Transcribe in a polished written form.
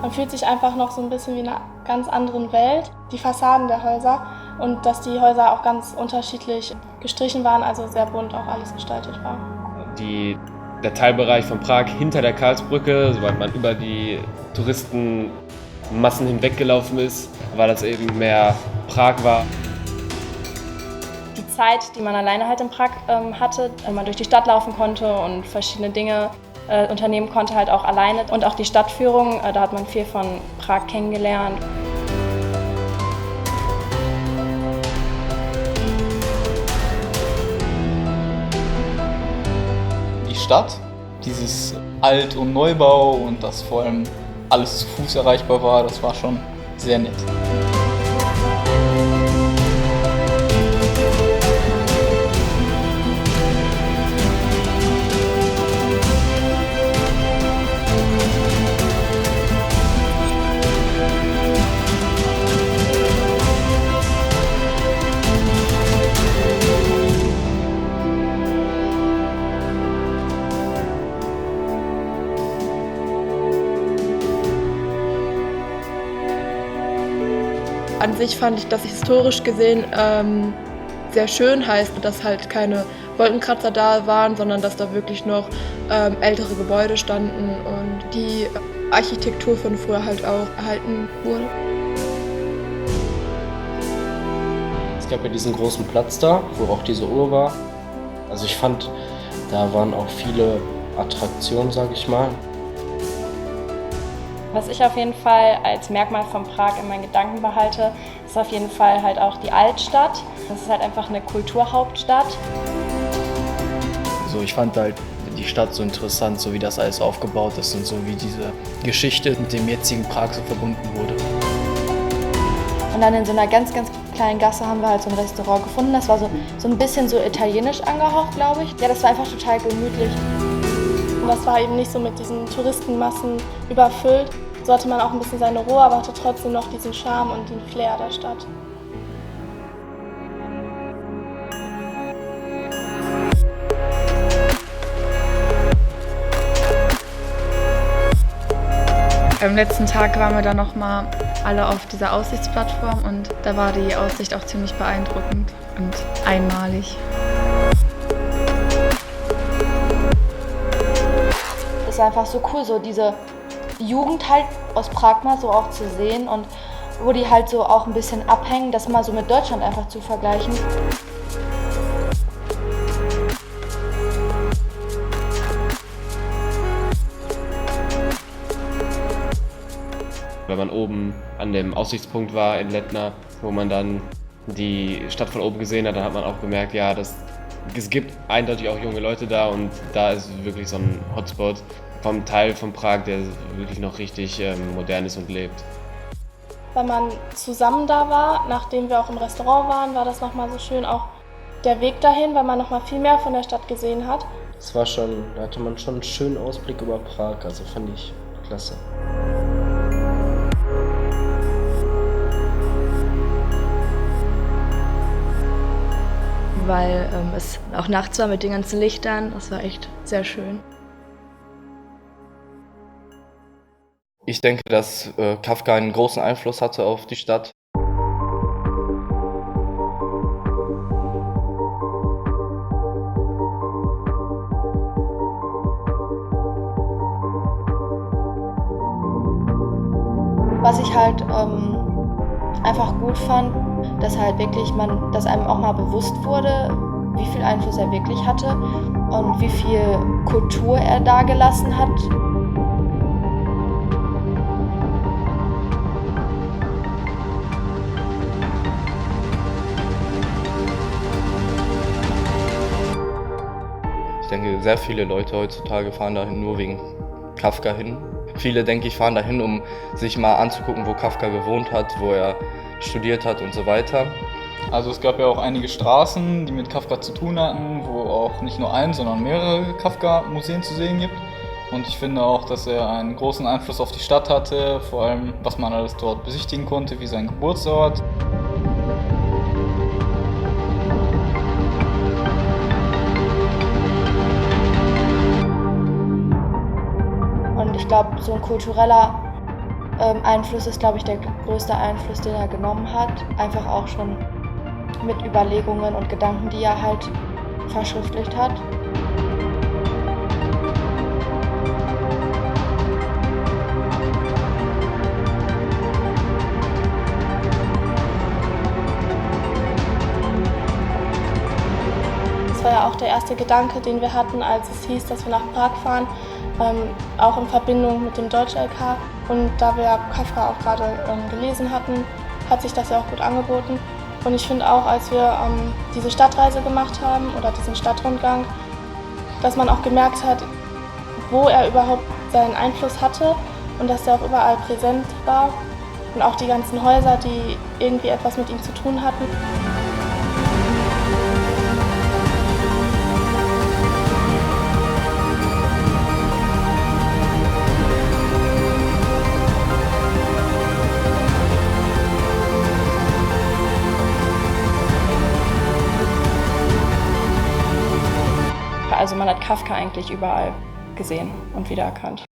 Man fühlt sich einfach noch so ein bisschen wie in einer ganz anderen Welt. Die Fassaden der Häuser und dass die Häuser auch ganz unterschiedlich gestrichen waren, also sehr bunt auch alles gestaltet war. Der Teilbereich von Prag hinter der Karlsbrücke, sobald man über die Touristenmassen hinweggelaufen ist, weil das eben mehr Prag war. Die Zeit, die man alleine halt in Prag hatte, wenn man durch die Stadt laufen konnte und verschiedene Dinge unternehmen konnte, halt auch alleine. Und auch die Stadtführung, da hat man viel von Prag kennengelernt. Die Stadt, dieses Alt- und Neubau und dass vor allem alles zu Fuß erreichbar war, das war schon sehr nett. An sich fand ich das historisch gesehen sehr schön, heißt, dass halt keine Wolkenkratzer da waren, sondern dass da wirklich noch ältere Gebäude standen und die Architektur von früher halt auch erhalten wurde. Es gab ja diesen großen Platz da, wo auch diese Uhr war. Also ich fand, da waren auch viele Attraktionen, sag ich mal. Was ich auf jeden Fall als Merkmal von Prag in meinen Gedanken behalte, ist auf jeden Fall halt auch die Altstadt. Das ist halt einfach eine Kulturhauptstadt. Also ich fand halt die Stadt so interessant, so wie das alles aufgebaut ist und so wie diese Geschichte mit dem jetzigen Prag so verbunden wurde. Und dann in so einer ganz, ganz kleinen Gasse haben wir halt so ein Restaurant gefunden. Das war so ein bisschen so italienisch angehaucht, glaube ich. Ja, das war einfach total gemütlich. Und das war eben nicht so mit diesen Touristenmassen überfüllt. So hatte man auch ein bisschen seine Ruhe, aber hatte trotzdem noch diesen Charme und den Flair der Stadt. Am letzten Tag waren wir dann nochmal alle auf dieser Aussichtsplattform und da war die Aussicht auch ziemlich beeindruckend und einmalig. Es war einfach so cool, so diese Jugend halt aus Prag mal so auch zu sehen und wo die halt so auch ein bisschen abhängen, das mal so mit Deutschland einfach zu vergleichen. Wenn man oben an dem Aussichtspunkt war in Letna, wo man dann die Stadt von oben gesehen hat, dann hat man auch gemerkt, ja, es gibt eindeutig auch junge Leute da und da ist wirklich so ein Hotspot vom Teil von Prag, der wirklich noch richtig modern ist und lebt. Wenn man zusammen da war, nachdem wir auch im Restaurant waren, war das nochmal so schön, auch der Weg dahin, weil man nochmal viel mehr von der Stadt gesehen hat. Da hatte man schon einen schönen Ausblick über Prag, also fand ich klasse. Weil es auch nachts war mit den ganzen Lichtern, das war echt sehr schön. Ich denke, dass Kafka einen großen Einfluss hatte auf die Stadt. Was ich halt einfach gut fand, dass halt wirklich dass einem auch mal bewusst wurde, wie viel Einfluss er wirklich hatte und wie viel Kultur er dagelassen hat. Ich denke, sehr viele Leute heutzutage fahren dahin nur wegen Kafka hin. Viele, denke ich, fahren dahin, um sich mal anzugucken, wo Kafka gewohnt hat, wo er studiert hat und so weiter. Also es gab ja auch einige Straßen, die mit Kafka zu tun hatten, wo auch nicht nur ein, sondern mehrere Kafka-Museen zu sehen gibt. Und ich finde auch, dass er einen großen Einfluss auf die Stadt hatte, vor allem was man alles dort besichtigen konnte, wie sein Geburtsort. Und ich glaube, so ein kultureller Einfluss ist, glaube ich, der größte Einfluss, den er genommen hat. Einfach auch schon mit Überlegungen und Gedanken, die er halt verschriftlicht hat. Das war ja auch der erste Gedanke, den wir hatten, als es hieß, dass wir nach Prag fahren, auch in Verbindung mit dem Deutsch-LK. Und da wir Kafka auch gerade gelesen hatten, hat sich das ja auch gut angeboten. Und ich finde auch, als wir diese Stadtreise gemacht haben oder diesen Stadtrundgang, dass man auch gemerkt hat, wo er überhaupt seinen Einfluss hatte und dass er auch überall präsent war. Und auch die ganzen Häuser, die irgendwie etwas mit ihm zu tun hatten. Also man hat Kafka eigentlich überall gesehen und wiedererkannt.